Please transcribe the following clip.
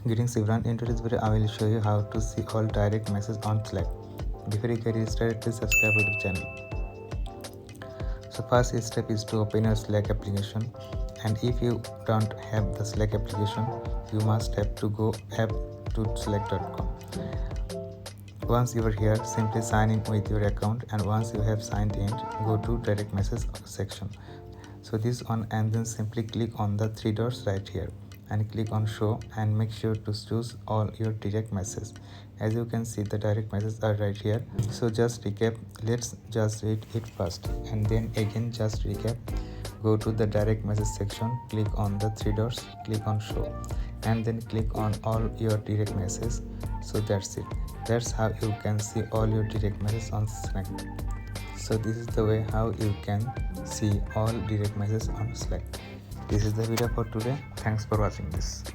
Greetings everyone, in today's video I will show you how to see all direct messages on Slack. Before you get started, please subscribe to the channel. So first step is to open your Slack application, and if you don't have the Slack application, you must have to go app to slack.com. Once you are here, simply sign in with your account, and once you have signed in, go to direct message section. So this one, and then simply click on the three dots right here and click on show, and make sure to choose all your direct messages. As you can see, the direct messages are right here. So just recap, let's just read it first and then again just recap. Go to the direct message section, click on the three dots, click on show, and then click on all your direct messages. So that's it. That's how you can see all your direct messages on Slack. So this is the way how you can see all direct messages on Slack. This is the video for today. Thanks for watching this.